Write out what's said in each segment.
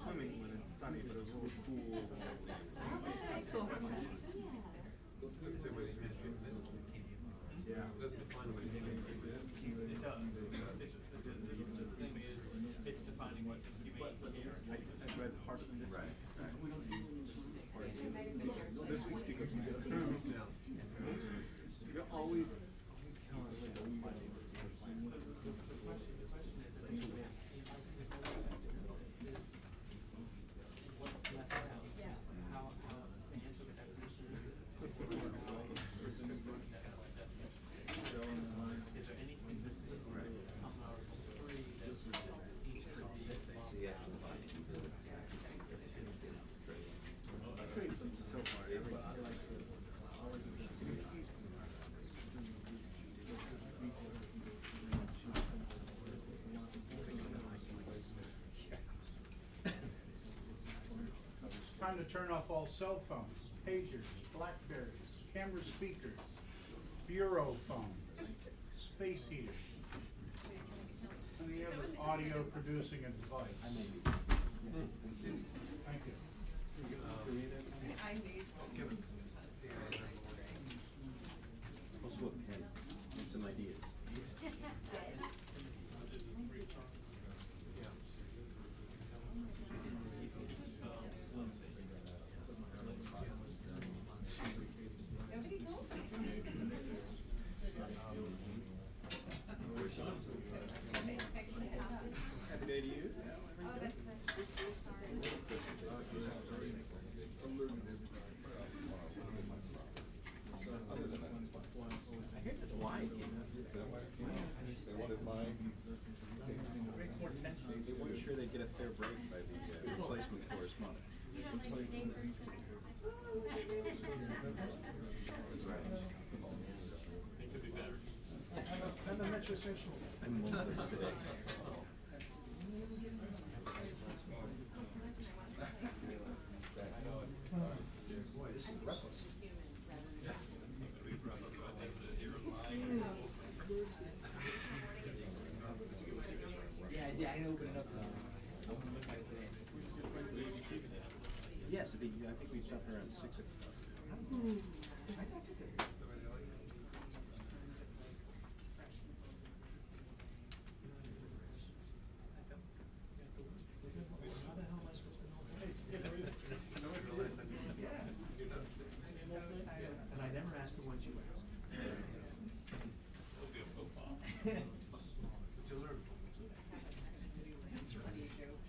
Swimming when it's sunny, but it was a little cool. Yeah. It doesn't define what it is. It does. The thing is, it's defining what's humane here. I read part of this Right. We don't do part of this week's secret. You always count on like one by the secret plan. The question is, what's left out? How expansive a definition is it? Is there anything this is on Article 3 that each of these? Trade so far. Time to turn off all cell phones, pagers, Blackberries, camera speakers, bureau phones, space heaters, any other audio producing a device. Thank you. I need. Kimmons. Also a pen and some ideas. Nobody told me. Happy day to you. Oh, that's sorry. I hate the wide. They wanted mine. Makes more tension. They weren't sure they'd get a fair break by the replacement correspondent. You know, like your neighbors that It could be better. I'm a metrosexual. I'm modeless today. Boy, this is reckless. Yeah, I didn't open it up. Yes, I think we stopped around 6 o'clock. How the hell am I supposed to know that? Yeah. And I never asked the ones you asked. That's funny joke.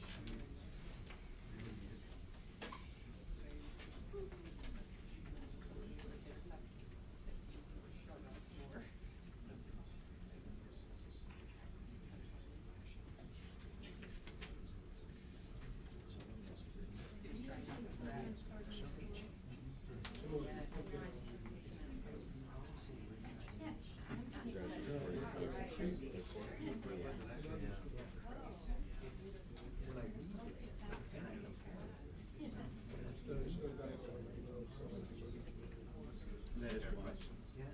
That is why. Yeah.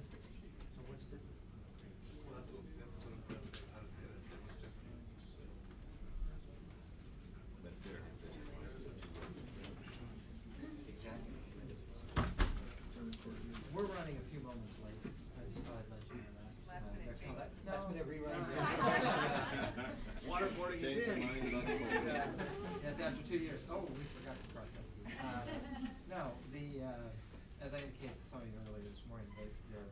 So what's different? Well, that's sort of how to say that. What's different? But there. Exactly. We're running a few moments late. I just thought I'd let you know that. Last minute change. Last minute rerun. Waterboarding Change is their in. mind about the whole. Yes, after 2 years. Oh, we forgot to cross that T. No, as I indicated to some of you earlier this morning, there are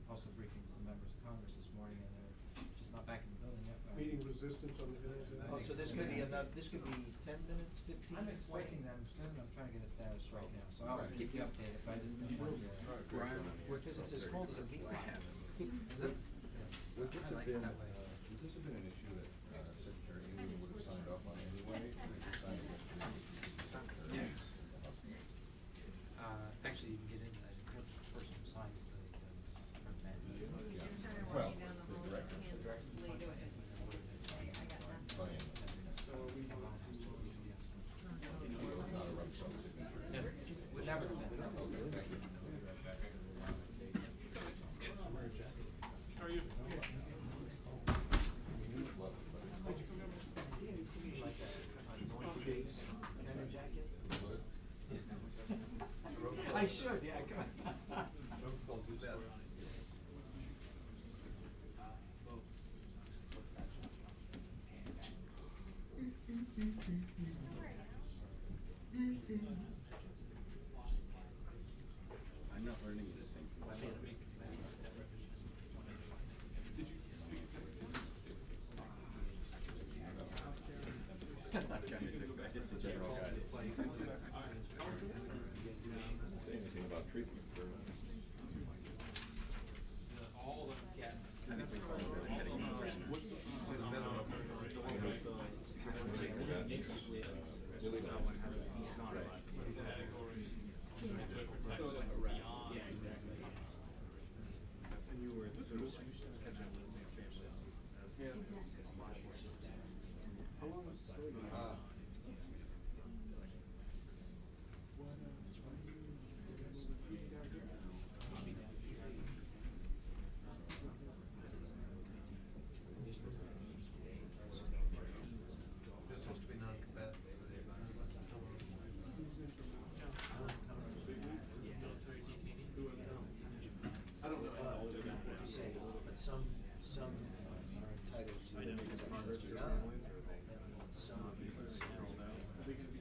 also briefings to members of Congress this morning, and they're just not back in the building yet. Meeting resistance on the hill. Oh, so this could be enough, this could be 10 minutes, 15, I'm 20? expecting them soon. I'm trying to get a status right now, so I'll keep you updated. So I just didn't want you to. Because it's as cold as a meatball. Is it? Would this have been, would this have been an issue that Secretary Ingram would have signed off on anyway? Or did you sign it yesterday? Actually, you can get into that. The person who signs the permit. Well, the directive. I got nothing. Oh, yeah. So I'm not learning anything. I guess the general guide. Say anything about treatment for. All the cats. I think we found that heading in And you were sort of catching up with the same family. How long was the story? They're supposed to be non-combatants. I don't know. But some are entitled to protections beyond, and some are still not prisoners.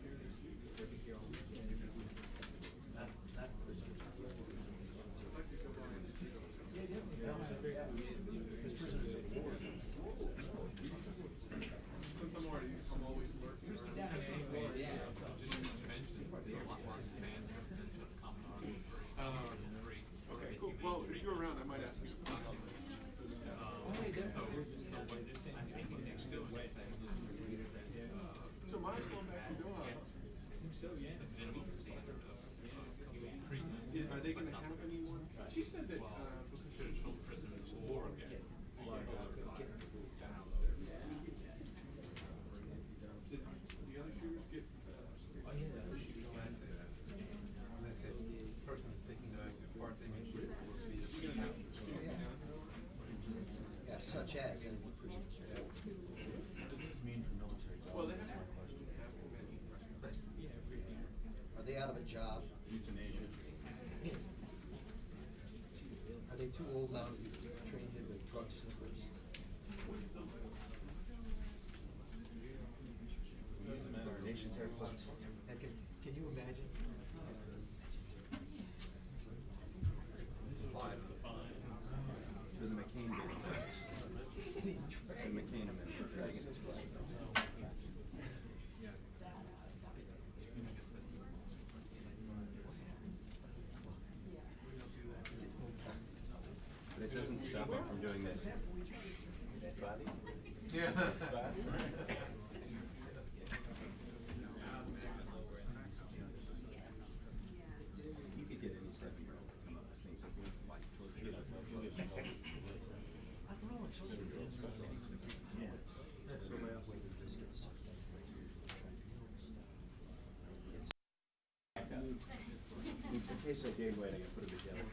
Because prisoners of war. Since I'm always working. Okay, cool. Well, if you're around, I might ask you. So mine's going back to Doha. Are they going to have any more? She said that traditional prisoners of war again. Did the other shooters get? Oh yeah, the shooters can say that. And they said the person that's taking the part they make sure will be the Yeah, such as any prisoners. What does this mean for military? Well, that's my question. Are they out of a job? Euthanasia. Are they too old now to be trained in the drug sniffers? Our nation's airplanes. And can you imagine? There's a McCain video. The McCain amendment. Dragging his flag. But it doesn't stop him from doing this. Body? Yeah. You could get any 7-year-old to come up with things that would like torture. I don't know, it's so Yeah. In case I gave way, I could put it together.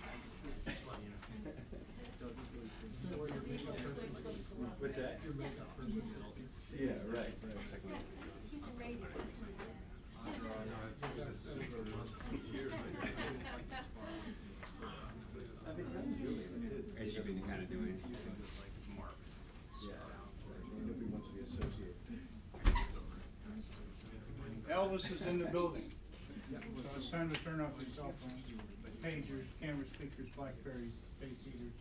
What's that? Yeah, right. He's a radio. I've been telling Julie. As you've been kind of doing tomorrow. Yeah. Nobody wants to be associated. Elvis is in the building. So it's time to turn off your cell phones, pagers, camera speakers, Blackberries, space heaters,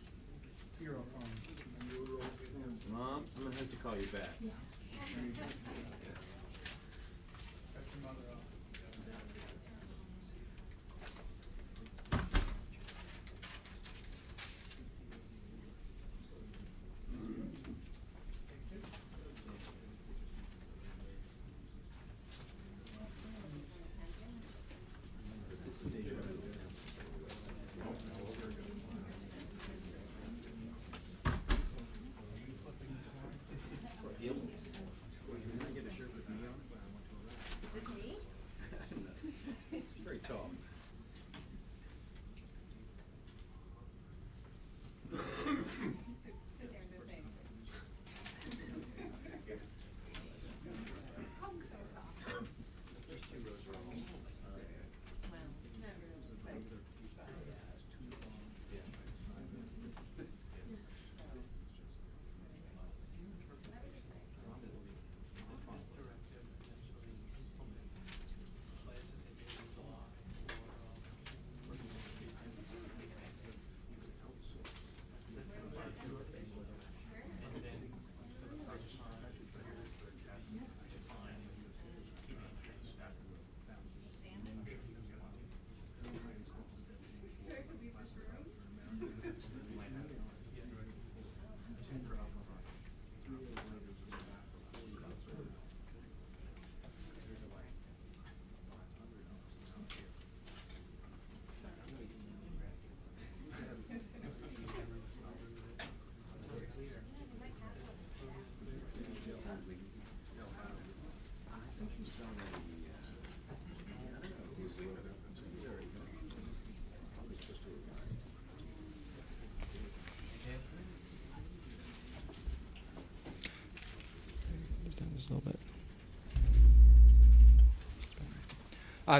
Hero phones. Mom, I'm gonna have to call you back. Cut your mother off. Can I get a shirt with a little bit.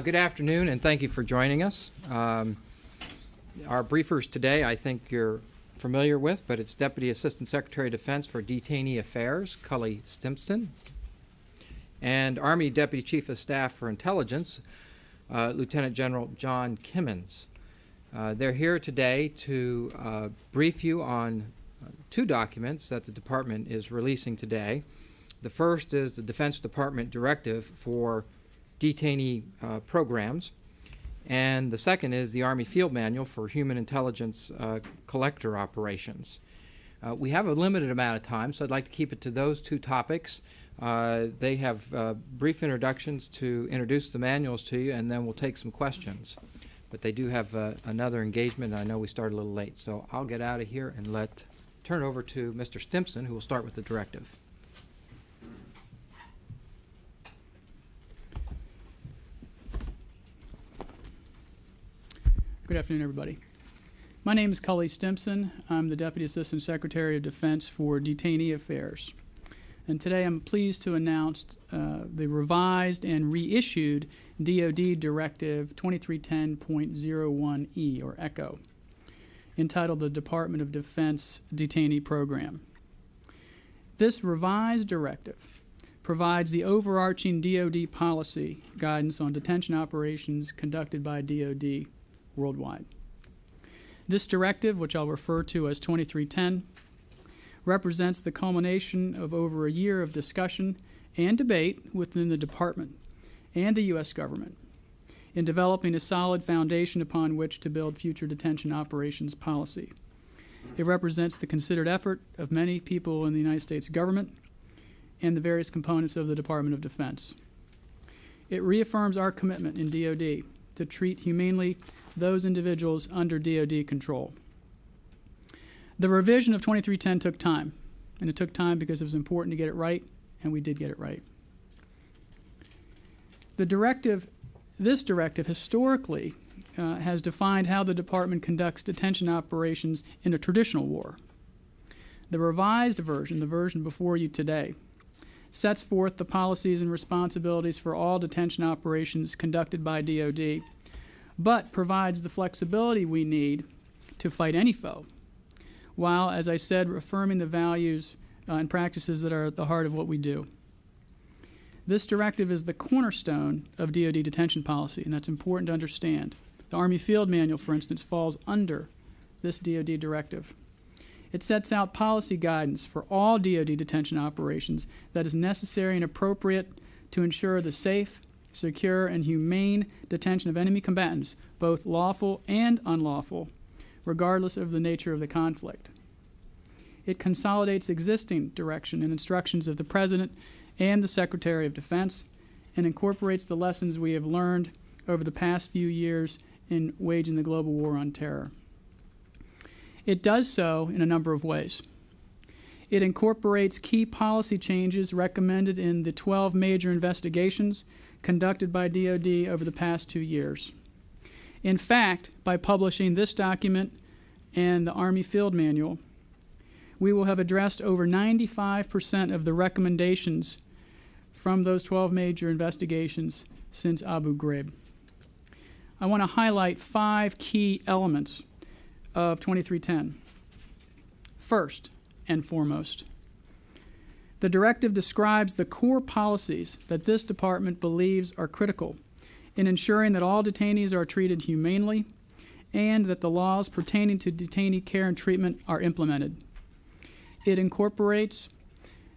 Good afternoon, and thank you for joining us. Our briefers today, I think you're familiar with, but it's Deputy Assistant Secretary of Defense for Detainee Affairs, Cully Stimson, and Army Deputy Chief of Staff for Intelligence, Lieutenant General John Kimmons. They're here today to brief you on two documents that the Department is releasing today. The first is the Defense Department directive for detainee programs, and the second is the Army Field Manual for Human Intelligence Collector Operations. We have a limited amount of time, so I'd like to keep it to those two topics. They have brief introductions to introduce the manuals to you, and then we'll take some questions. But they do have another engagement, and I know we started a little late, so I'll get out of here and turn it over to Mr. Stimson, who will start with the directive. Good afternoon, everybody. My name is Cully Stimson. I'm the Deputy Assistant Secretary of Defense for Detainee Affairs. And today I'm pleased to announce the revised and reissued DoD Directive 2310.01E, or ECHO, entitled the Department of Defense Detainee Program. This revised directive provides the overarching DoD policy guidance on detention operations conducted by DoD worldwide. This directive, which I'll refer to as 2310, represents the culmination of over a year of discussion and debate within the Department and the U.S. government in developing a solid foundation upon which to build future detention operations policy. It represents the considered effort of many people in the United States government and the various components of the Department of Defense. It reaffirms our commitment in DoD to treat humanely those individuals under DoD control. The revision of 2310 took time, and it took time because it was important to get it right, and we did get it right. This directive historically has defined how the Department conducts detention operations in a traditional war. The revised version, the version before you today, sets forth the policies and responsibilities for all detention operations conducted by DoD, but provides the flexibility we need to fight any foe, while, as I said, affirming the values and practices that are at the heart of what we do. This directive is the cornerstone of DoD detention policy, and that's important to understand. The Army Field Manual, for instance, falls under this DoD directive. It sets out policy guidance for all DoD detention operations that is necessary and appropriate to ensure the safe, secure, and humane detention of enemy combatants, both lawful and unlawful, regardless of the nature of the conflict. It consolidates existing direction and instructions of the President and the Secretary of Defense and incorporates the lessons we have learned over the past few years in waging the global war on terror. It does so in a number of ways. It incorporates key policy changes recommended in the 12 major investigations conducted by DoD over the past 2 years. In fact, by publishing this document and the Army Field Manual, we will have addressed over 95% of the recommendations from those 12 major investigations since Abu Ghraib. I want to highlight 5 key elements of 2310. First and foremost, the directive describes the core policies that this department believes are critical in ensuring that all detainees are treated humanely and that the laws pertaining to detainee care and treatment are implemented. It incorporates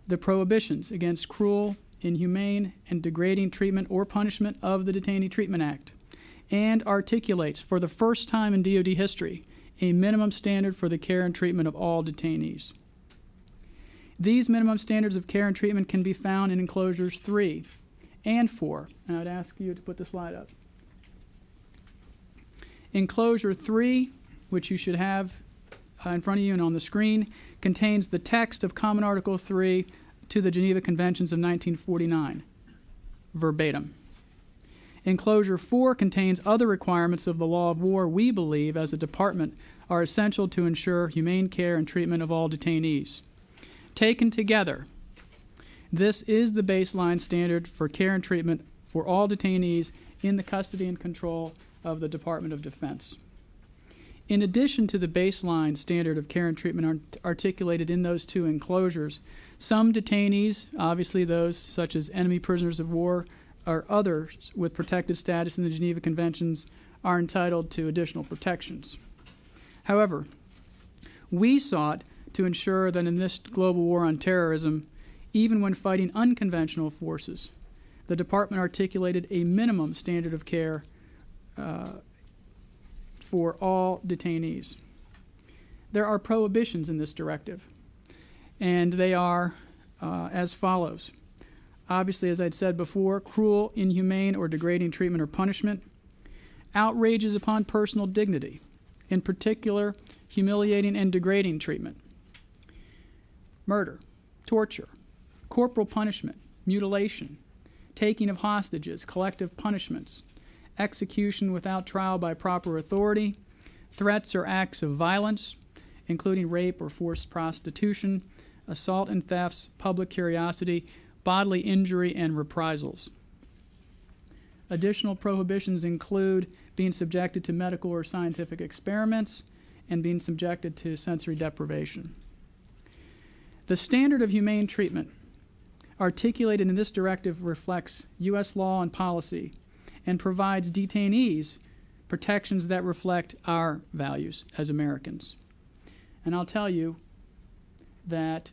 the prohibitions against cruel, inhumane, and degrading treatment or punishment of the Detainee Treatment Act and articulates, for the first time in DoD history, a minimum standard for the care and treatment of all detainees. These minimum standards of care and treatment can be found in enclosures 3 and 4. And I'd ask you to put the slide up. Enclosure 3, which you should have in front of you and on the screen, contains the text of Common Article 3 to the Geneva Conventions of 1949, verbatim. Enclosure 4 contains other requirements of the law of war we believe, as a department, are essential to ensure humane care and treatment of all detainees. Taken together, This is the baseline standard for care and treatment for all detainees in the custody and control of the Department of Defense. In addition to the baseline standard of care and treatment articulated in those two enclosures, some detainees, obviously those such as enemy prisoners of war or others with protected status in the Geneva Conventions, are entitled to additional protections. However, we sought to ensure that in this global war on terrorism, even when fighting unconventional forces, the Department articulated a minimum standard of care for all detainees. There are prohibitions in this directive, and they are as follows. Obviously, as I'd said before, cruel, inhumane, or degrading treatment or punishment, outrages upon personal dignity, in particular, humiliating and degrading treatment, murder, torture, corporal punishment, mutilation, taking of hostages, collective punishments, execution without trial by proper authority, threats or acts of violence, including rape or forced prostitution, assault and thefts, public curiosity, bodily injury, and reprisals. Additional prohibitions include being subjected to medical or scientific experiments and being subjected to sensory deprivation. The standard of humane treatment articulated in this directive reflects U.S. law and policy and provides detainees protections that reflect our values as Americans. And I'll tell you that,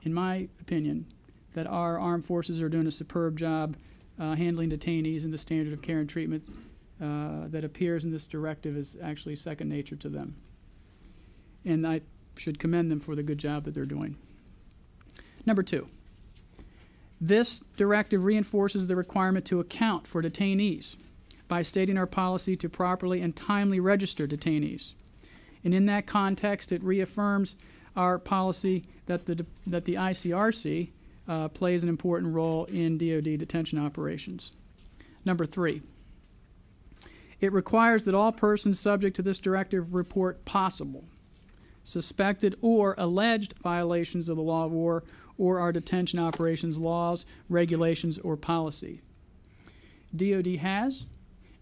in my opinion, that our armed forces are doing a superb job handling detainees, and the standard of care and treatment that appears in this directive is actually second nature to them. And I should commend them for the good job that they're doing. Number two, this directive reinforces the requirement to account for detainees by stating our policy to properly and timely register detainees. And in that context, it reaffirms our policy that the ICRC plays an important role in DoD detention operations. Number three, it requires that all persons subject to this directive report possible, suspected, or alleged violations of the law of war or our detention operations laws, regulations, or policy. DoD has,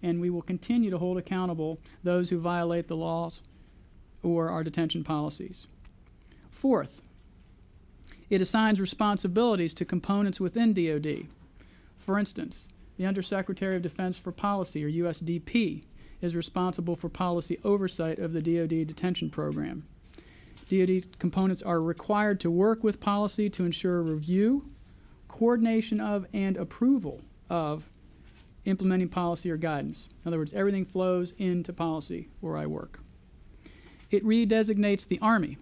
and we will continue to hold accountable those who violate the laws or our detention policies. Fourth, it assigns responsibilities to components within DoD. For instance, the Undersecretary of Defense for Policy, or USDP, is responsible for policy oversight of the DoD detention program. DoD components are required to work with policy to ensure review, coordination of, and approval of implementing policy or guidance. In other words, everything flows into policy where I work. It redesignates the Army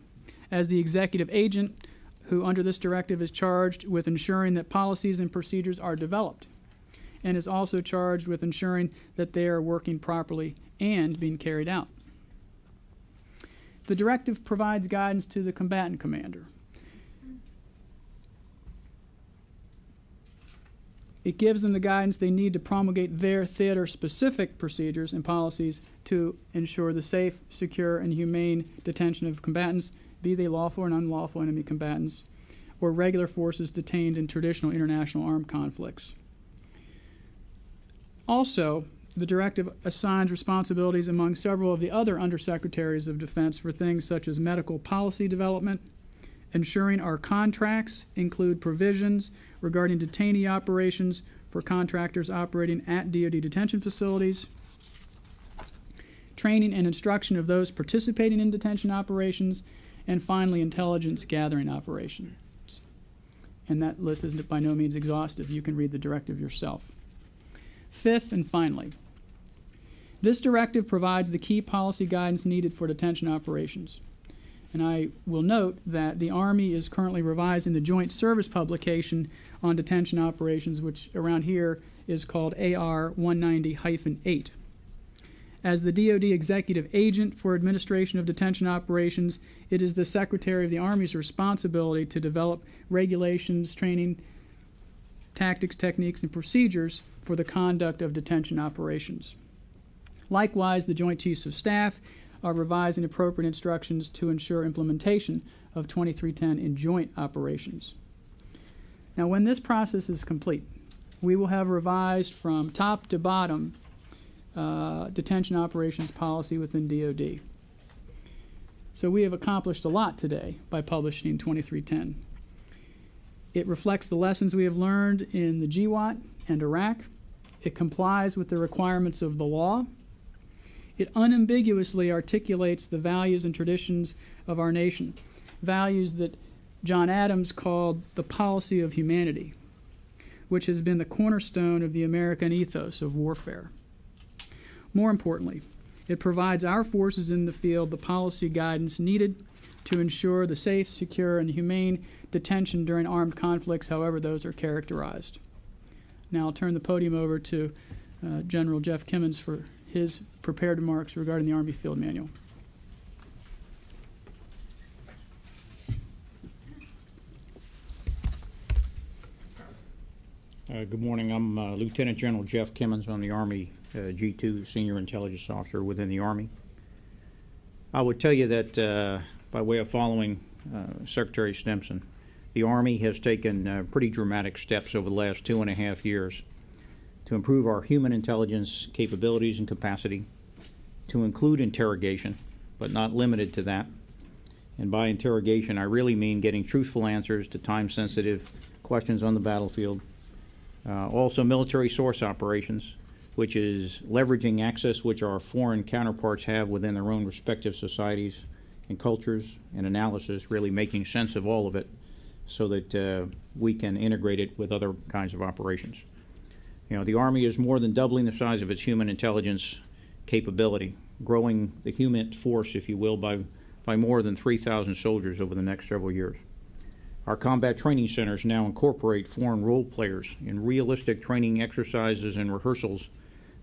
as the executive agent who, under this directive, is charged with ensuring that policies and procedures are developed, and is also charged with ensuring that they are working properly and being carried out. The directive provides guidance to the combatant commander. It gives them the guidance they need to promulgate their theater-specific procedures and policies to ensure the safe, secure, and humane detention of combatants, be they lawful or unlawful enemy combatants, or regular forces detained in traditional international armed conflicts. Also, the directive assigns responsibilities among several of the other undersecretaries of defense for things such as medical policy development, ensuring our contracts include provisions regarding detainee operations for contractors operating at DoD detention facilities, training and instruction of those participating in detention operations, and finally, intelligence gathering operations. And that list is by no means exhaustive. You can read the directive yourself. Fifth and finally, this directive provides the key policy guidance needed for detention operations. And I will note that the Army is currently revising the Joint Service Publication on Detention Operations, which around here is called AR 190-8. As the DoD executive agent for administration of detention operations, it is the Secretary of the Army's responsibility to develop regulations, training, tactics, techniques, and procedures for the conduct of detention operations. Likewise, the Joint Chiefs of Staff are revising appropriate instructions to ensure implementation of 2310 in joint operations. Now, when this process is complete, we will have revised from top to bottom detention operations policy within DoD. So we have accomplished a lot today by publishing 2310. It reflects the lessons we have learned in the GWAT and Iraq. It complies with the requirements of the law. It unambiguously articulates the values and traditions of our nation, values that John Adams called the policy of humanity, which has been the cornerstone of the American ethos of warfare. More importantly, it provides our forces in the field the policy guidance needed to ensure the safe, secure, and humane detention during armed conflicts, however those are characterized. Now I'll turn the podium over to General Jeff Kimmons for his prepared remarks regarding the Army Field Manual. Good morning. I'm Lieutenant General Jeff Kimmons. I'm the Army G2 Senior Intelligence Officer within the Army. I would tell you that by way of following Secretary Stimson, the Army has taken pretty dramatic steps over the last 2.5 years to improve our human intelligence capabilities and capacity, to include interrogation, but not limited to that. And by interrogation, I really mean getting truthful answers to time-sensitive questions on the battlefield. Also military source operations, which is leveraging access which our foreign counterparts have within their own respective societies and cultures, and analysis, really making sense of all of it so that we can integrate it with other kinds of operations. You know, the Army is more than doubling the size of its human intelligence capability, growing the human force, if you will, by more than 3,000 soldiers over the next several years. Our combat training centers now incorporate foreign role players in realistic training exercises and rehearsals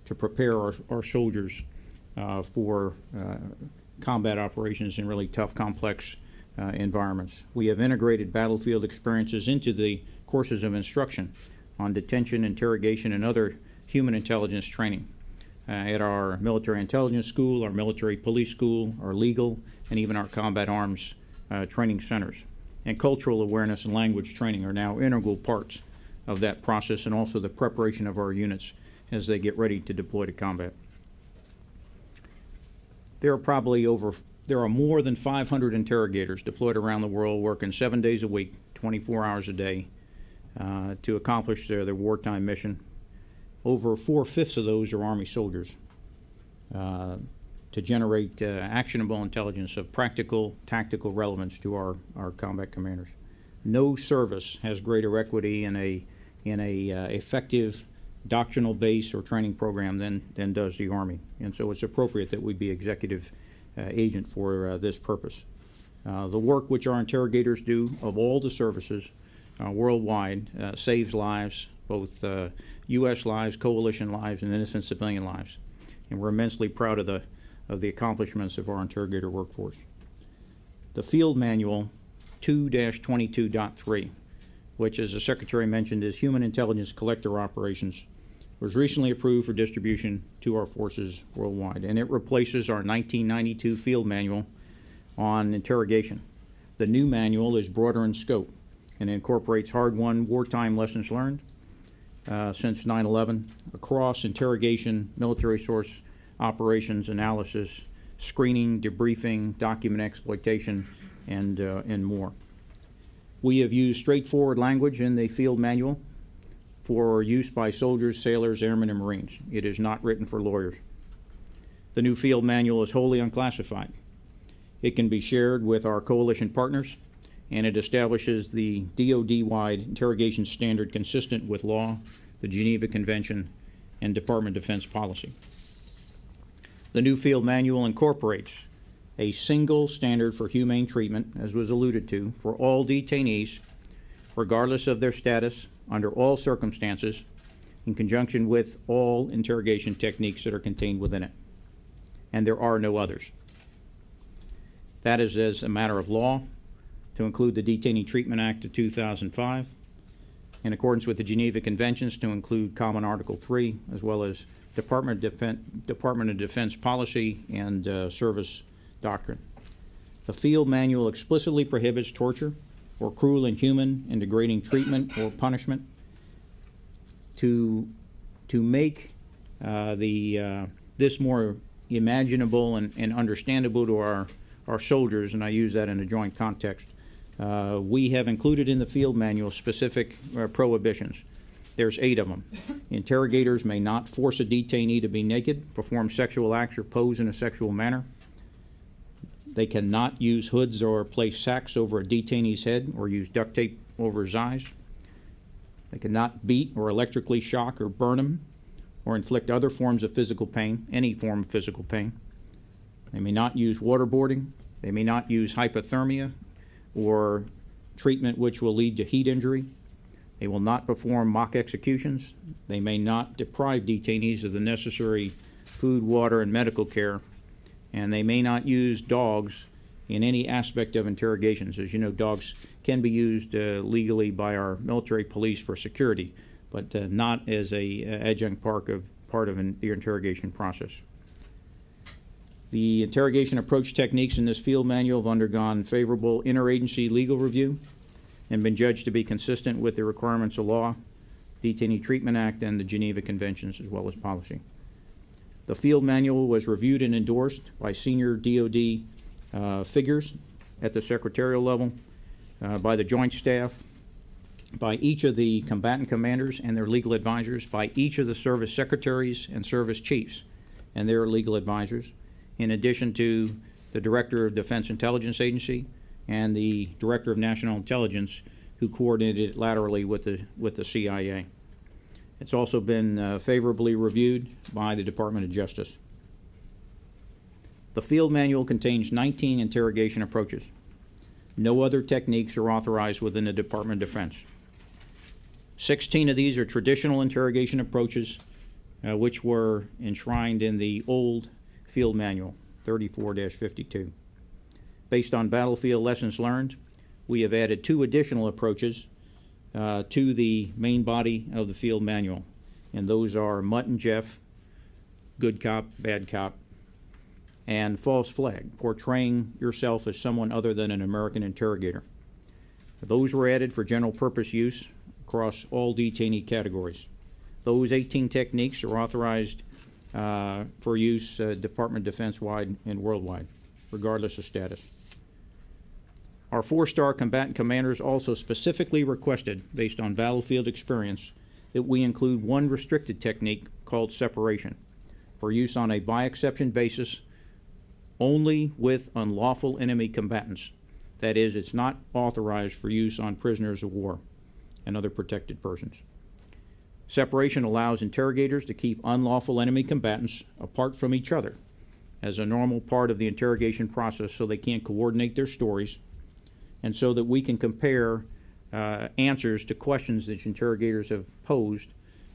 to prepare our soldiers for combat operations in really tough, complex environments. We have integrated battlefield experiences into the courses of instruction on detention, interrogation, and other human intelligence training at our military intelligence school, our military police school, our legal, and even our combat arms training centers. And cultural awareness and language training are now integral parts of that process, and also the preparation of our units as they get ready to deploy to combat. There are more than 500 interrogators deployed around the world, working 7 days a week, 24 hours a day, to accomplish their wartime mission. Over 4/5 of those are Army soldiers, to generate actionable intelligence of practical, tactical relevance to our combat commanders. No service has greater equity in a effective doctrinal base or training program than does the Army, and so it's appropriate that we be executive agent for this purpose. The work which our interrogators do of all the services worldwide saves lives, both U.S. lives, coalition lives, and innocent civilian lives, and we're immensely proud of the accomplishments of our interrogator workforce. The Field Manual 2-22.3, which, as the Secretary mentioned, is Human Intelligence Collector Operations, was recently approved for distribution to our forces worldwide, and it replaces our 1992 Field Manual on interrogation. The new manual is broader in scope and incorporates hard-won wartime lessons learned since 9/11 across interrogation, military source operations, analysis, screening, debriefing, document exploitation, and more. We have used straightforward language in the Field Manual for use by soldiers, sailors, airmen, and Marines. It is not written for lawyers. The new Field Manual is wholly unclassified. It can be shared with our coalition partners, and it establishes the DoD-wide interrogation standard consistent with law, the Geneva Convention, and Department of Defense policy. The new Field Manual incorporates a single standard for humane treatment, as was alluded to, for all detainees, regardless of their status, under all circumstances, in conjunction with all interrogation techniques that are contained within it. And there are no others. That is as a matter of law, to include the Detainee Treatment Act of 2005, in accordance with the Geneva Conventions, to include Common Article 3, as well as Department of Defense policy and service doctrine. The Field Manual explicitly prohibits torture, or cruel, inhuman, and degrading treatment or punishment, to make this more imaginable and understandable to our soldiers, and I use that in a joint context, we have included in the field manual specific prohibitions. There's 8 of them. Interrogators may not force a detainee to be naked, perform sexual acts, or pose in a sexual manner. They cannot use hoods or place sacks over a detainee's head or use duct tape over his eyes. They cannot beat or electrically shock or burn him or inflict other forms of physical pain, any form of physical pain. They may not use waterboarding. They may not use hypothermia or treatment which will lead to heat injury. They will not perform mock executions. They may not deprive detainees of the necessary food, water, and medical care. And they may not use dogs in any aspect of interrogations. As you know, dogs can be used legally by our military police for security, but not as a adjunct part of the interrogation process. The interrogation approach techniques in this field manual have undergone favorable interagency legal review and been judged to be consistent with the requirements of law, Detainee Treatment Act, and the Geneva Conventions, as well as policy. The field manual was reviewed and endorsed by senior DoD figures at the secretarial level, by the Joint Staff, by each of the combatant commanders and their legal advisors, by each of the service secretaries and service chiefs and their legal advisors, in addition to the Director of Defense Intelligence Agency and the Director of National Intelligence, who coordinated it laterally with the CIA. It's also been favorably reviewed by the Department of Justice. The field manual contains 19 interrogation approaches. No other techniques are authorized within the Department of Defense. 16 of these are traditional interrogation approaches, which were enshrined in the old field manual, 34-52. Based on battlefield lessons learned, we have added 2 additional approaches to the main body of the field manual, and those are Mutt and Jeff, good cop, bad cop, and false flag, portraying yourself as someone other than an American interrogator. Those were added for general purpose use across all detainee categories. Those 18 techniques are authorized for use Department of Defense-wide and worldwide, regardless of status. Our 4-star combatant commanders also specifically requested, based on battlefield experience, that we include one restricted technique called separation for use on a by-exception basis only with unlawful enemy combatants. That is, it's not authorized for use on prisoners of war and other protected persons. Separation allows interrogators to keep unlawful enemy combatants apart from each other as a normal part of the interrogation process so they can't coordinate their stories, and so that we can compare answers to questions that interrogators have posed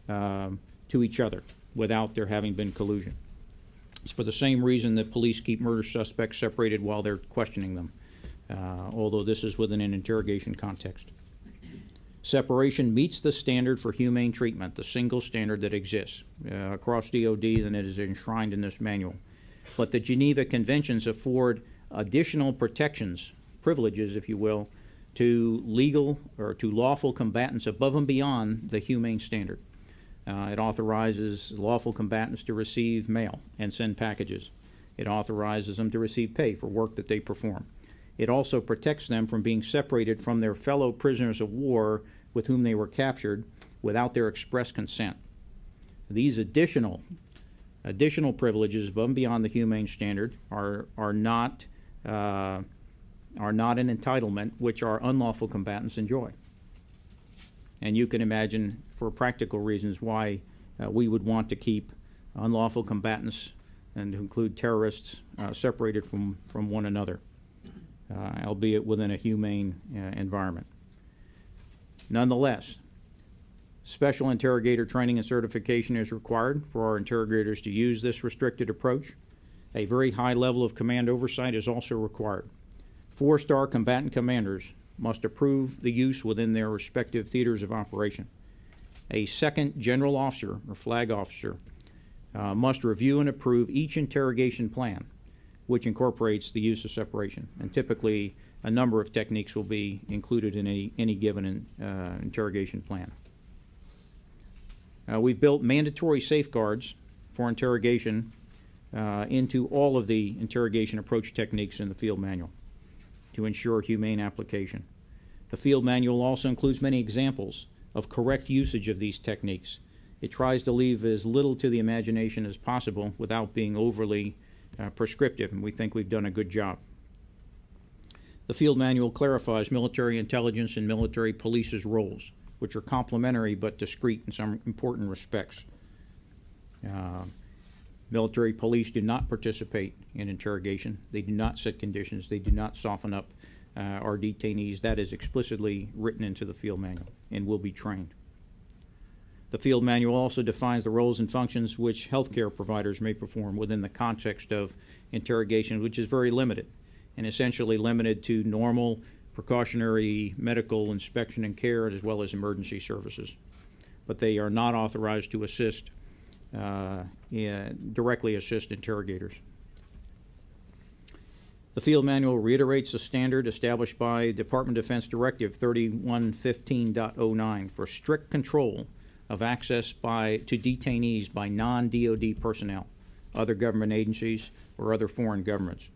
to each other without there having been collusion. It's for the same reason that police keep murder suspects separated while they're questioning them, although this is within an interrogation context. Separation meets the standard for humane treatment, the single standard that exists across DoD and it is enshrined in this manual. But the Geneva Conventions afford additional protections, privileges, if you will, to legal or to lawful combatants above and beyond the humane standard. It authorizes lawful combatants to receive mail and send packages. It authorizes them to receive pay for work that they perform. It also protects them from being separated from their fellow prisoners of war with whom they were captured without their express consent. These additional privileges above and beyond the humane standard are not an entitlement which our unlawful combatants enjoy. And you can imagine, for practical reasons, why we would want to keep unlawful combatants, and to include terrorists, separated from one another, albeit within a humane environment. Nonetheless, special interrogator training and certification is required for our interrogators to use this restricted approach. A very high level of command oversight is also required. 4-star combatant commanders must approve the use within their respective theaters of operation. A second general officer or flag officer must review and approve each interrogation plan, which incorporates the use of separation. And typically, a number of techniques will be included in any given interrogation plan. We've built mandatory safeguards for interrogation into all of the interrogation approach techniques in the field manual to ensure humane application. The field manual also includes many examples of correct usage of these techniques. It tries to leave as little to the imagination as possible without being overly prescriptive, and we think we've done a good job. The field manual clarifies military intelligence and military police's roles, which are complementary but discrete in some important respects. Military police do not participate in interrogation. They do not set conditions. They do not soften up our detainees. That is explicitly written into the field manual and will be trained. The field manual also defines the roles and functions which healthcare providers may perform within the context of interrogation, which is very limited and essentially limited to normal precautionary medical inspection and care as well as emergency services. But they are not authorized to assist, directly assist interrogators. The field manual reiterates the standard established by Department of Defense Directive 3115.09 for strict control of access to detainees by non-DoD personnel, other government agencies, or other foreign governments.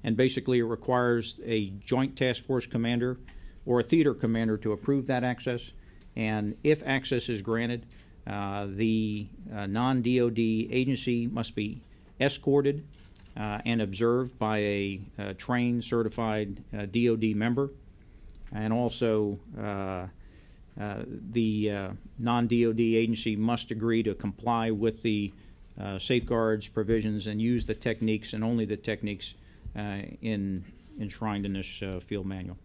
And basically it requires a joint task force commander or a theater commander to approve that access, and if access is granted, the non-DoD agency must be escorted and observed by a trained, certified DoD member, and also the non-DoD agency must agree to comply with the safeguards, provisions, and use the techniques and only the techniques enshrined in this field manual.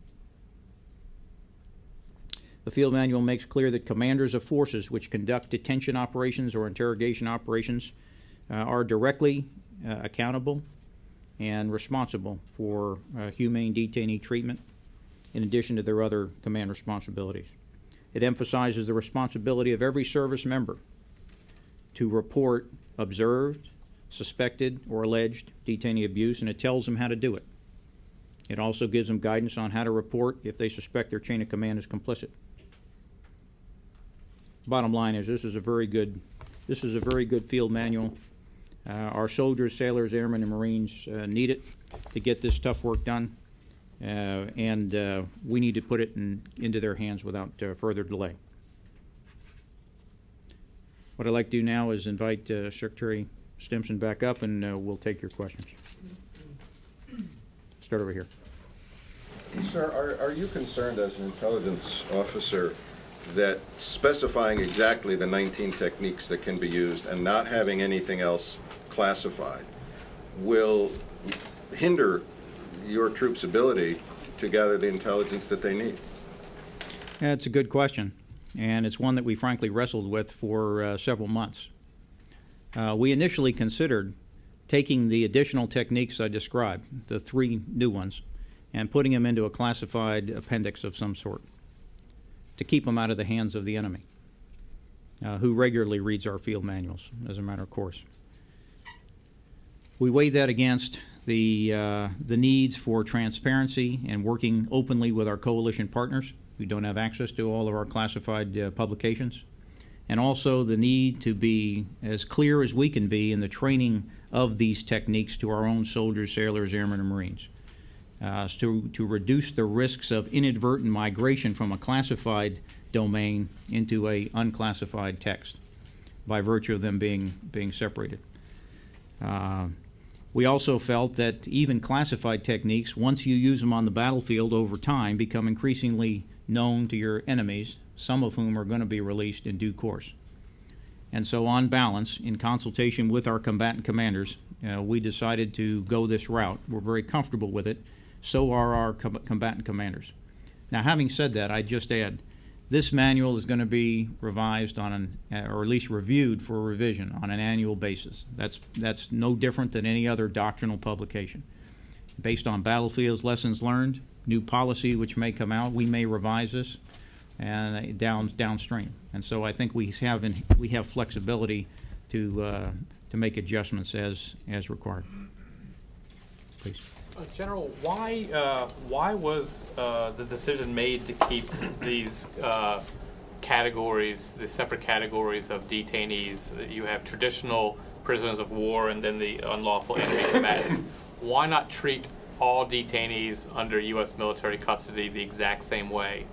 The field manual makes clear that commanders of forces which conduct detention operations or interrogation operations are directly accountable and responsible for humane detainee treatment in addition to their other command responsibilities. It emphasizes the responsibility of every service member to report observed, suspected, or alleged detainee abuse, and it tells them how to do it. It also gives them guidance on how to report if they suspect their chain of command is complicit. Bottom line is this is a very good field manual. Our soldiers, sailors, airmen, and Marines need it to get this tough work done, and we need to put it into their hands without further delay. What I'd like to do now is invite Secretary Stimson back up, and we'll take your questions. Start over here. Sir, are you concerned as an intelligence officer that specifying exactly the 19 techniques that can be used and not having anything else classified will hinder your troops' ability to gather the intelligence that they need? That's a good question, and it's one that we frankly wrestled with for several months. We initially considered taking the additional techniques I described, the 3 new ones, and putting them into a classified appendix of some sort to keep them out of the hands of the enemy, who regularly reads our field manuals, as a matter of course. We weighed that against the needs for transparency and working openly with our coalition partners who don't have access to all of our classified publications, and also the need to be as clear as we can be in the training of these techniques to our own soldiers, sailors, airmen, and Marines, to reduce the risks of inadvertent migration from a classified domain into a unclassified text by virtue of them being separated. We also felt that even classified techniques, once you use them on the battlefield over time, become increasingly known to your enemies, some of whom are going to be released in due course. And so on balance, in consultation with our combatant commanders, we decided to go this route. We're very comfortable with it. So are our combatant commanders. Now, having said that, I just add, this manual is going to be revised on or at least reviewed for revision on an annual basis. That's no different than any other doctrinal publication. Based on battlefields, lessons learned, new policy which may come out, we may revise this and downstream. And so I think we have flexibility to make adjustments as required. Please. General, why was the decision made to keep these categories, the separate categories of detainees? You have traditional prisoners of war and then the unlawful enemy combatants. Why not treat all detainees under U.S. military custody the exact same way?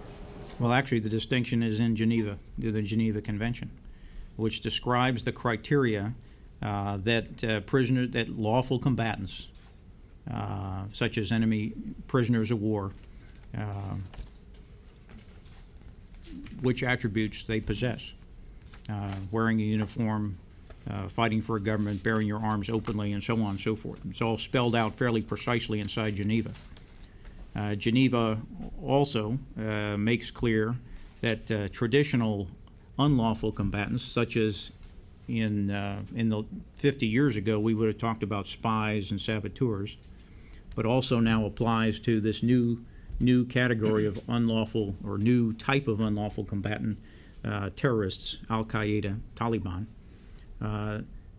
Well, actually, the distinction is in Geneva, the Geneva Convention, which describes the criteria that lawful combatants, such as enemy prisoners of war, which attributes they possess. Wearing a uniform, fighting for a government, bearing your arms openly, and so on and so forth. It's all spelled out fairly precisely inside Geneva. Geneva also makes clear that traditional unlawful combatants, such as in the 50 years ago, we would have talked about spies and saboteurs, but also now applies to this new category of unlawful or new type of unlawful combatant, terrorists, Al-Qaeda, Taliban.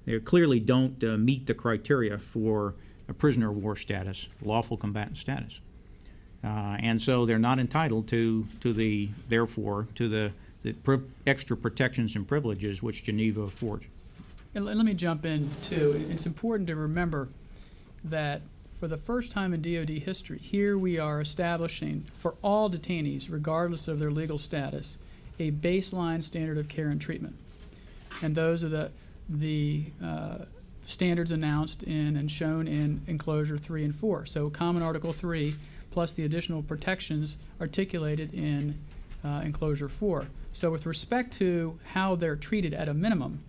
They clearly don't meet the criteria for a prisoner of war status, lawful combatant status. And so they're not entitled to the extra protections and privileges which Geneva affords. And let me jump in, too. It's important to remember that for the first time in DoD history, here we are establishing for all detainees, regardless of their legal status, a baseline standard of care and treatment. And those are the standards announced in and shown in Enclosure 3 and 4. So Common Article 3 plus the additional protections articulated in Enclosure 4. So with respect to how they're treated at a minimum,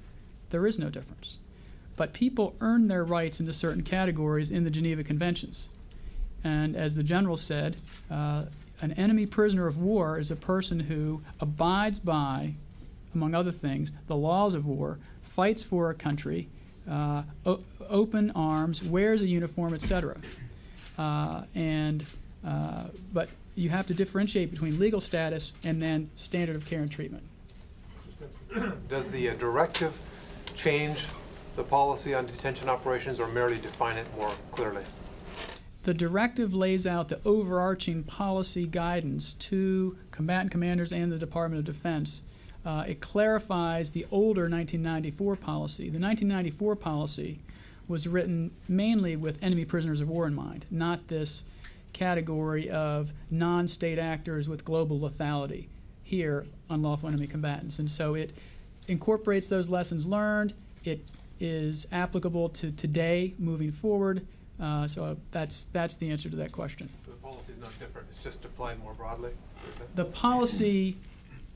there is no difference. But people earn their rights into certain categories in the Geneva Conventions. And as the General said, an enemy prisoner of war is a person who abides by, among other things, the laws of war, fights for a country, open arms, wears a uniform, etc. But you have to differentiate between legal status and then standard of care and treatment. Does the directive change the policy on detention operations or merely define it more clearly? The directive lays out the overarching policy guidance to combatant commanders and the Department of Defense. It clarifies the older 1994 policy. The 1994 policy was written mainly with enemy prisoners of war in mind, not this category of non-state actors with global lethality, here unlawful enemy combatants. And so it incorporates those lessons learned. It is applicable to today moving forward. So that's the answer to that question. The policy is not different, it's just applied more broadly? The policy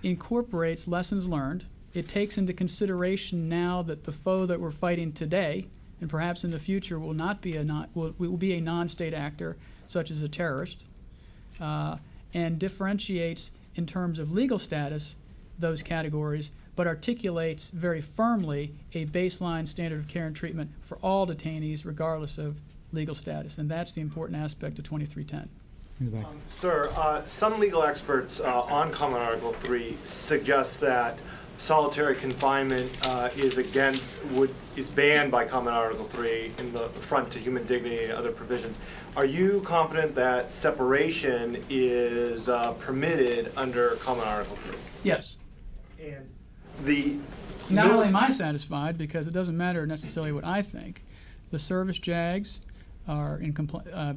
incorporates lessons learned. It takes into consideration now that the foe that we're fighting today, and perhaps in the future will be a non-state actor, such as a terrorist, and differentiates in terms of legal status those categories, but articulates very firmly a baseline standard of care and treatment for all detainees, regardless of legal status. And that's the important aspect of 2310. Sir, some legal experts on Common Article 3 suggest that solitary confinement is banned by Common Article 3 in the front to human dignity and other provisions. Are you confident that separation is permitted under Common Article 3? Yes. And not only am I satisfied, because it doesn't matter necessarily what I think, the service JAGs are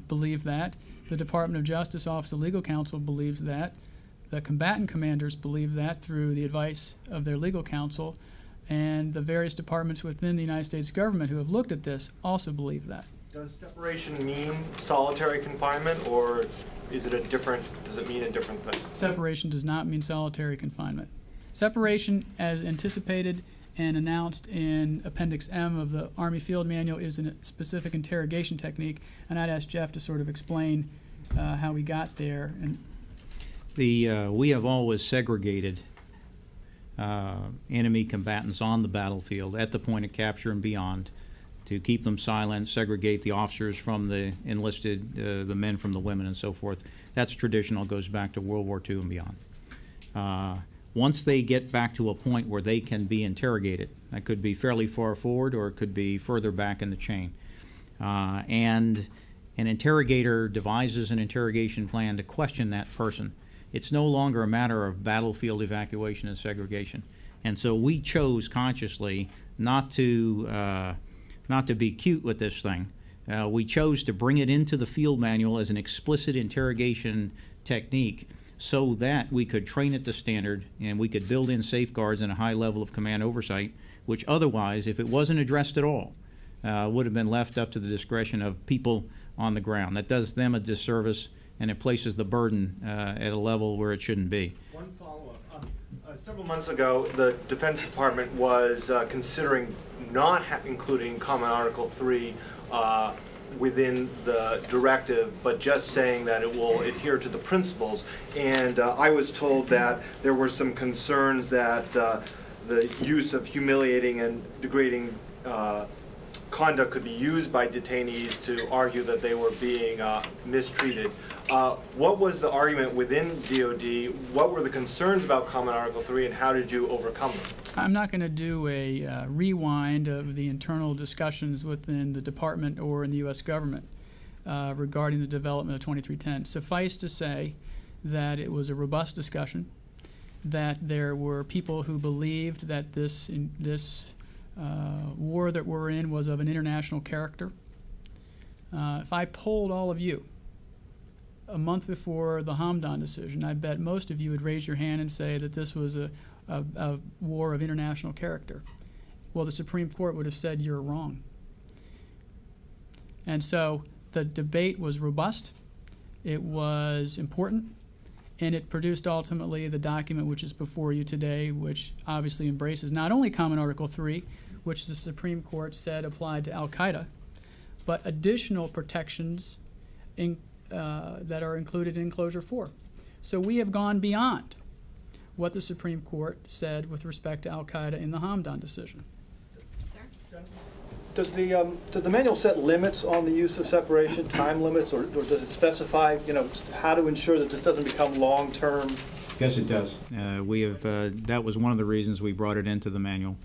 believe that. The Department of Justice Office of Legal Counsel believes that. The combatant commanders believe that through the advice of their legal counsel, and the various departments within the United States government who have looked at this also believe that. Does separation mean solitary confinement, or does it mean a different thing? Separation does not mean solitary confinement. Separation, as anticipated and announced in Appendix M of the Army Field Manual, is a specific interrogation technique, and I'd ask Jeff to sort of explain how we got there. And we have always segregated enemy combatants on the battlefield at the point of capture and beyond to keep them silent, segregate the officers from the enlisted, the men from the women, and so forth. That's traditional, goes back to World War II and beyond. Once they get back to a point where they can be interrogated, that could be fairly far forward or it could be further back in the chain, and an interrogator devises an interrogation plan to question that person, it's no longer a matter of battlefield evacuation and segregation. And so we chose consciously not to be cute with this thing. We chose to bring it into the field manual as an explicit interrogation technique so that we could train it to standard and we could build in safeguards and a high level of command oversight, which otherwise, if it wasn't addressed at all, would have been left up to the discretion of people on the ground. That does them a disservice, and it places the burden at a level where it shouldn't be. One follow-up. Several months ago, the Defense Department was considering not including Common Article 3 within the directive, but just saying that it will adhere to the principles. And I was told that there were some concerns that the use of humiliating and degrading conduct could be used by detainees to argue that they were being mistreated. What was the argument within DoD? What were the concerns about Common Article 3, and how did you overcome them? I'm not going to do a rewind of the internal discussions within the department or in the U.S. government regarding the development of 2310. Suffice to say that it was a robust discussion, that there were people who believed that this war that we're in was of an international character. If I polled all of you a month before the Hamdan decision, I bet most of you would raise your hand and say that this was a war of international character. Well, the Supreme Court would have said you're wrong. And so the debate was robust, it was important, and it produced ultimately the document which is before you today, which obviously embraces not only Common Article 3, which the Supreme Court said applied to al-Qaeda, but additional protections that are included in Enclosure 4. So we have gone beyond what the Supreme Court said with respect to al-Qaeda in the Hamdan decision. Does the manual set limits on the use of separation, time limits, or does it specify, how to ensure that this doesn't become long-term? Yes, it does. We have. That was one of the reasons we brought it into the manual.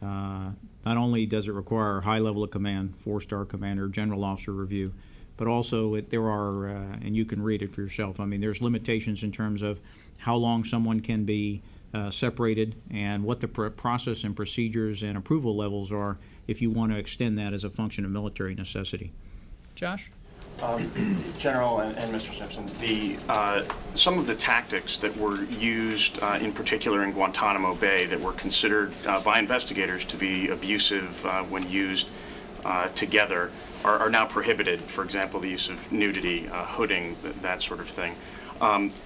Not only does it require a high level of command, 4-star commander, general officer review, but also there are, and you can read it for yourself. I mean, there's limitations in terms of how long someone can be separated and what the process and procedures and approval levels are if you want to extend that as a function of military necessity. Josh? General and Mr. Stimson, some of the tactics that were used in particular in Guantanamo Bay that were considered by investigators to be abusive when used together are now prohibited. For example, the use of nudity, hooding, that sort of thing.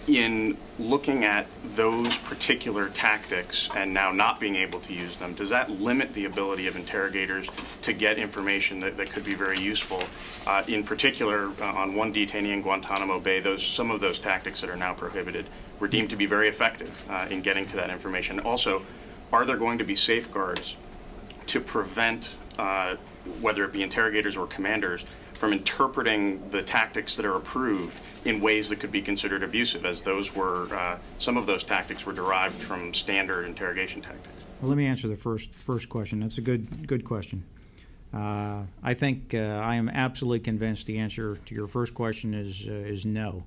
In looking at those particular tactics and now not being able to use them, does that limit the ability of interrogators to get information that could be very useful? In particular, on one detainee in Guantanamo Bay, some of those tactics that are now prohibited were deemed to be very effective in getting to that information. Also, are there going to be safeguards to prevent, whether it be interrogators or commanders, from interpreting the tactics that are approved in ways that could be considered abusive, as those were, some of those tactics were derived from standard interrogation tactics? Well, let me answer the first question. That's a good question. I think I am absolutely convinced the answer to your first question is no.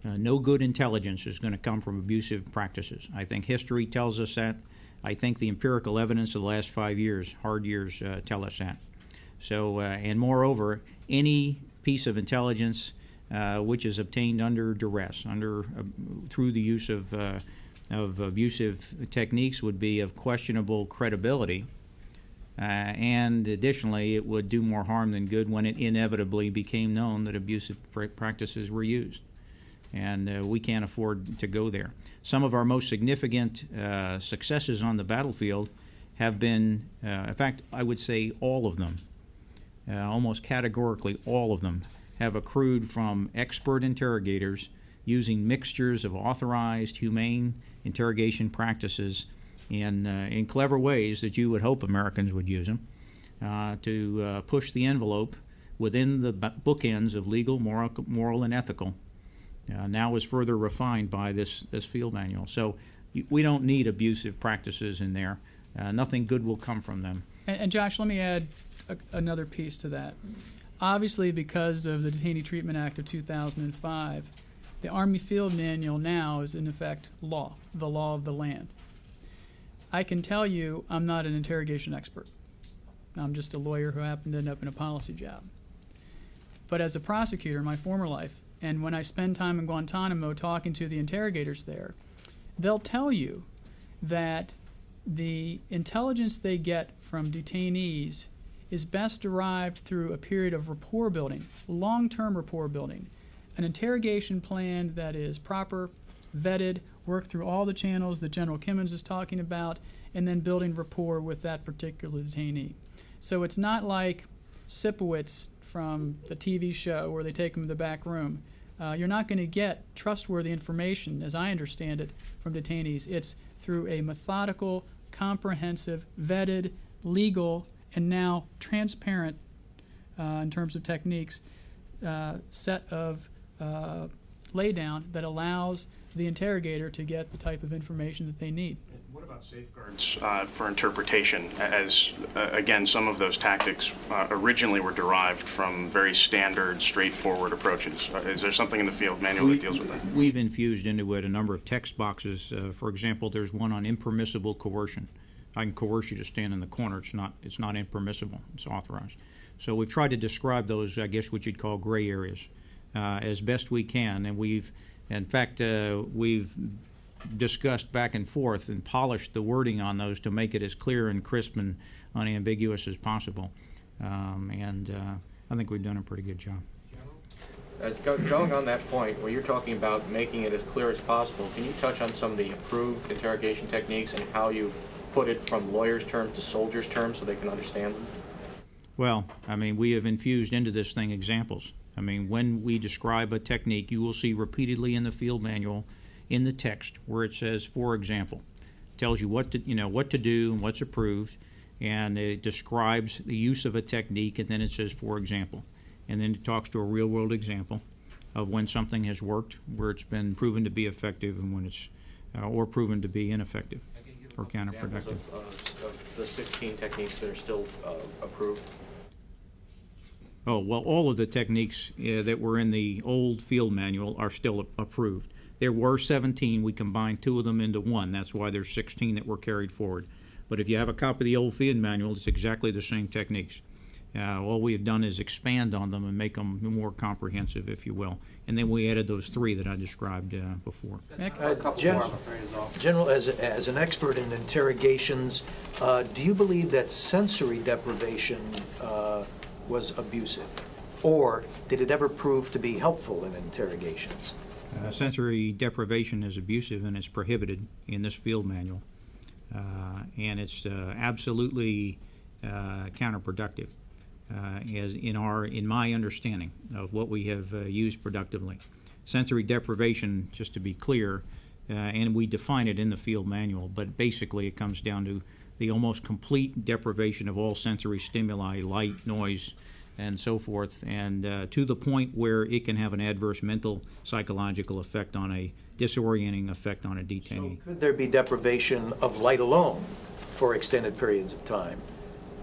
No good intelligence is going to come from abusive practices. I think history tells us that. I think the empirical evidence of the last 5 years, hard years, tell us that. So, and moreover, any piece of intelligence which is obtained under duress, through the use of abusive techniques, would be of questionable credibility, and additionally, it would do more harm than good when it inevitably became known that abusive practices were used. And we can't afford to go there. Some of our most significant successes on the battlefield have been, in fact, I would say all of them, almost categorically all of them, have accrued from expert interrogators using mixtures of authorized, humane interrogation practices in clever ways that you would hope Americans would use them to push the envelope within the bookends of legal, moral, and ethical. Now is further refined by this field manual. So we don't need abusive practices in there. Nothing good will come from them. And Josh, let me add another piece to that. Obviously, because of the Detainee Treatment Act of 2005, the Army Field Manual now is in effect law, the law of the land. I can tell you I'm not an interrogation expert. I'm just a lawyer who happened to end up in a policy job. But as a prosecutor in my former life, and when I spend time in Guantanamo talking to the interrogators there, they'll tell you that the intelligence they get from detainees is best derived through a period of rapport building, long-term rapport building, an interrogation plan that is proper, vetted, worked through all the channels that General Kimmons is talking about, and then building rapport with that particular detainee. So it's not like Sipowicz from the TV show where they take them to the back room. You're not going to get trustworthy information, as I understand it, from detainees. It's through a methodical, comprehensive, vetted, legal, and now transparent, in terms of techniques, set of laydown that allows the interrogator to get the type of information that they need. What about safeguards for interpretation? As, again, some of those tactics originally were derived from very standard, straightforward approaches. Is there something in the field manual that deals with that? We've infused into it a number of text boxes. For example, there's one on impermissible coercion. I can coerce you to stand in the corner. It's not impermissible. It's authorized. So we've tried to describe those, I guess, what you'd call gray areas, as best we can. And we've discussed back and forth and polished the wording on those to make it as clear and crisp and unambiguous as possible. I think we've done a pretty good job. Going on that point, where you're talking about making it as clear as possible, can you touch on some of the approved interrogation techniques and how you've put it from lawyers' terms to soldiers' terms so they can understand them? Well, I mean, we have infused into this thing examples. I mean, when we describe a technique, you will see repeatedly in the field manual, in the text, where it says, for example, tells you what to do and what's approved, and it describes the use of a technique, and then it says, for example, and then it talks to a real-world example of when something has worked, where it's been proven to be effective, and when it's or proven to be ineffective or counterproductive. Of the 16 techniques that are still approved. Oh, well, all of the techniques that were in the old field manual are still approved. There were 17. We combined 2 of them into 1. That's why there's 16 that were carried forward. But if you have a copy of the old field manual, it's exactly the same techniques. All we have done is expand on them and make them more comprehensive, if you will. And then we added those 3 that I described before. General, as an expert in interrogations, do you believe that sensory deprivation was abusive? Or did it ever prove to be helpful in interrogations? Sensory deprivation is abusive and it's prohibited in this field manual. And it's absolutely counterproductive, as in my understanding of what we have used productively. Sensory deprivation, just to be clear, and we define it in the field manual, but basically it comes down to the almost complete deprivation of all sensory stimuli, light, noise, and so forth, and to the point where it can have an adverse mental, psychological effect on a disorienting effect on a detainee. So could there be deprivation of light alone for extended periods of time,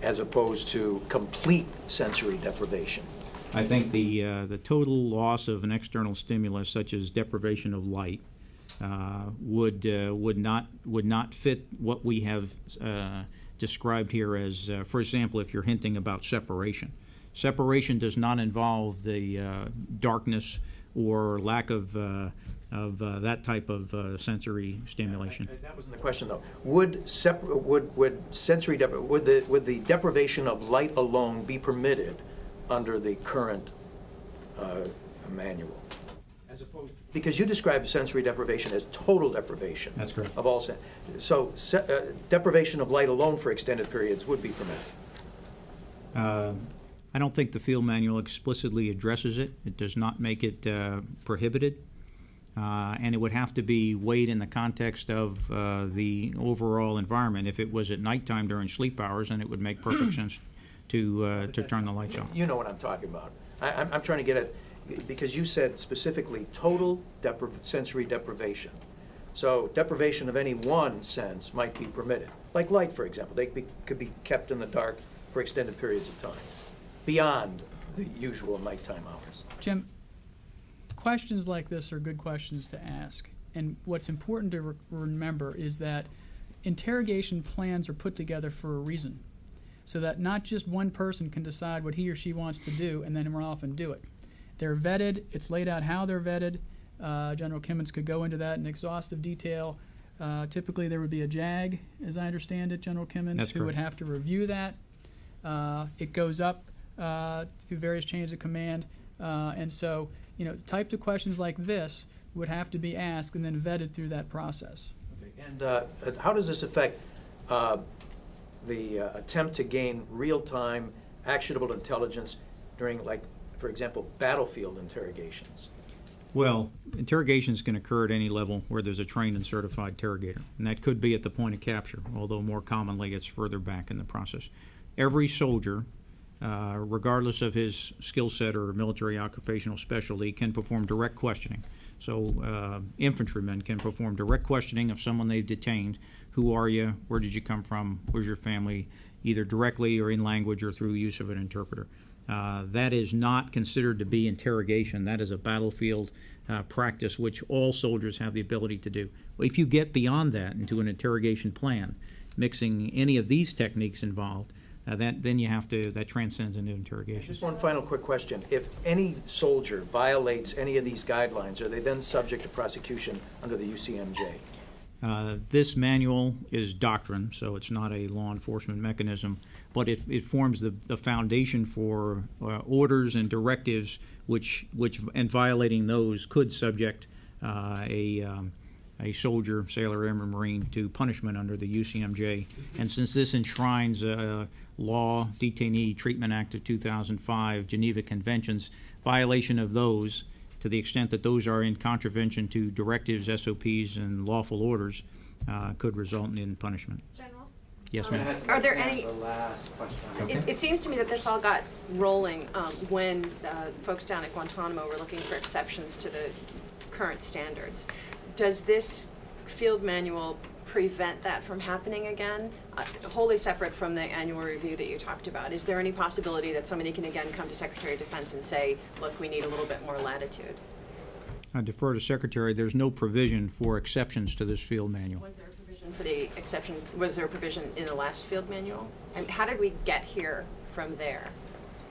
as opposed to complete sensory deprivation? I think the total loss of an external stimulus, such as deprivation of light, would not fit what we have described here as, for example, if you're hinting about separation. Separation does not involve the darkness or lack of that type of sensory stimulation. That wasn't the question, though. Would the deprivation of light alone be permitted under the current manual? As opposed, because you described sensory deprivation as total deprivation. That's correct. Of all sense. So deprivation of light alone for extended periods would be permitted. I don't think the field manual explicitly addresses it. It does not make it prohibited. And it would have to be weighed in the context of the overall environment. If it was at nighttime during sleep hours, then it would make perfect sense to turn the lights off. You know what I'm talking about. I'm trying to get at, because you said specifically total sensory deprivation. So deprivation of any one sense might be permitted. Like light, for example. They could be kept in the dark for extended periods of time, beyond the usual nighttime hours. Jim, questions like this are good questions to ask. And what's important to remember is that interrogation plans are put together for a reason, so that not just one person can decide what he or she wants to do and then run off and do it. They're vetted. It's laid out how they're vetted. General Kimmons could go into that in exhaustive detail. Typically, there would be a JAG, as I understand it, General Kimmons, That's who would correct. have to review that. It goes up through various chains of command. And so, the types of questions like this would have to be asked and then vetted through that process. And how does this affect the attempt to gain real-time actionable intelligence during, like, for example, battlefield interrogations? Well, interrogations can occur at any level where there's a trained and certified interrogator, and that could be at the point of capture, although more commonly it's further back in the process. Every soldier, regardless of his skill set or military occupational specialty, can perform direct questioning. So infantrymen can perform direct questioning of someone they've detained. Who are you? Where did you come from? Where's your family? Either directly or in language or through use of an interpreter. That is not considered to be interrogation. That is a battlefield practice which all soldiers have the ability to do. If you get beyond that into an interrogation plan, mixing any of these techniques involved, then you have to, that transcends into interrogation. Just one final quick question. If any soldier violates any of these guidelines, are they then subject to prosecution under the UCMJ? This manual is doctrine, so it's not a law enforcement mechanism, but it forms the foundation for orders and directives which and violating those could subject a soldier, sailor, airman, marine to punishment under the UCMJ. And since this enshrines law, Detainee Treatment Act of 2005, Geneva Conventions, violation of those, to the extent that those are in contravention to directives, SOPs, and lawful orders, could result in punishment. General? Yes, ma'am. Are there any? The last question. It seems to me that this all got rolling when folks down at Guantanamo were looking for exceptions to the current standards. Does this field manual prevent that from happening again? Wholly separate from the annual review that you talked about, is there any possibility that somebody can again come to Secretary of Defense and say, look, we need a little bit more latitude? I defer to Secretary. There's no provision for exceptions to this field manual. Was there a provision for the exception? Was there a provision in the last field manual? And how did we get here from there?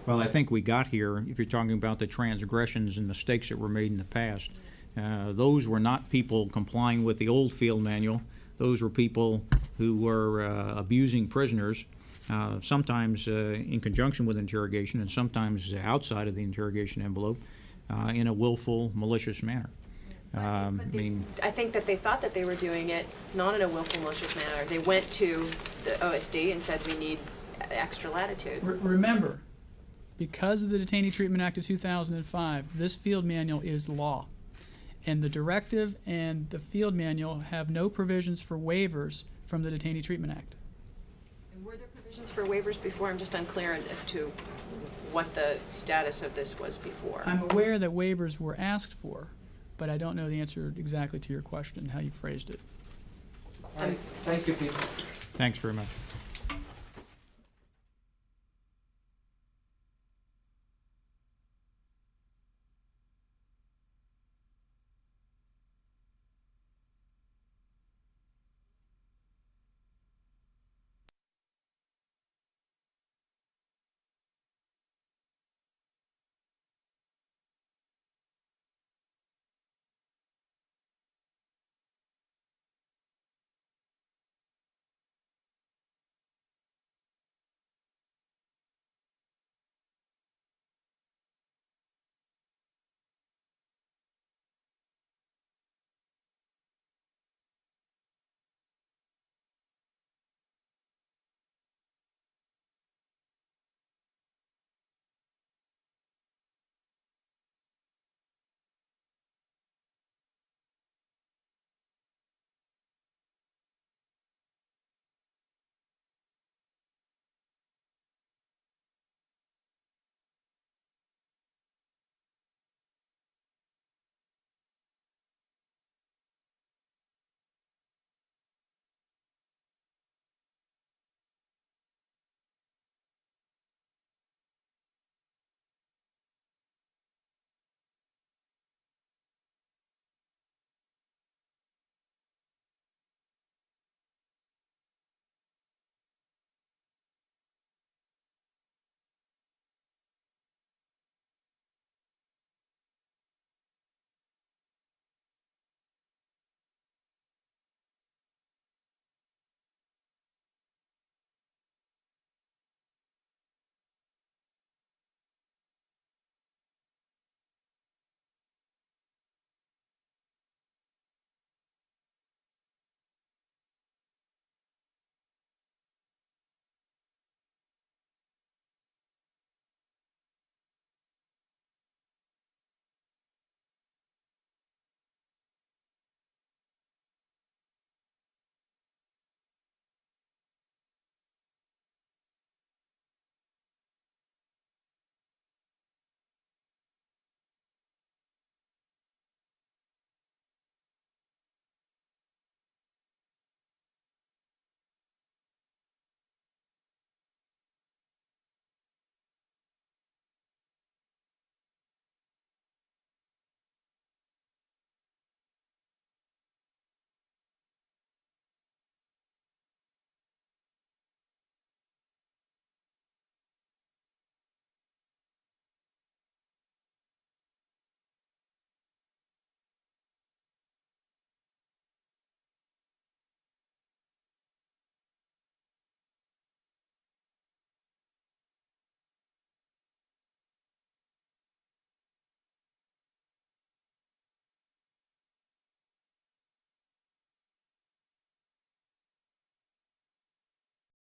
Well, I think we got here, if you're talking about the transgressions and mistakes that were made in the past, those were not people complying with the old field manual. Those were people who were abusing prisoners, sometimes in conjunction with interrogation and sometimes outside of the interrogation envelope, in a willful, malicious manner. I think that they thought that they were doing it not in a willful, malicious manner. They went to the OASD and said, we need extra latitude. Remember, because of the Detainee Treatment Act of 2005, this field manual is law. And the directive and the field manual have no provisions for waivers from the Detainee Treatment Act. And were there provisions for waivers before? I'm just unclear as to what the status of this was before. I'm aware that waivers were asked for, but I don't know the answer exactly to your question, how you phrased it. All right. Thank you, Pete. Thanks very much.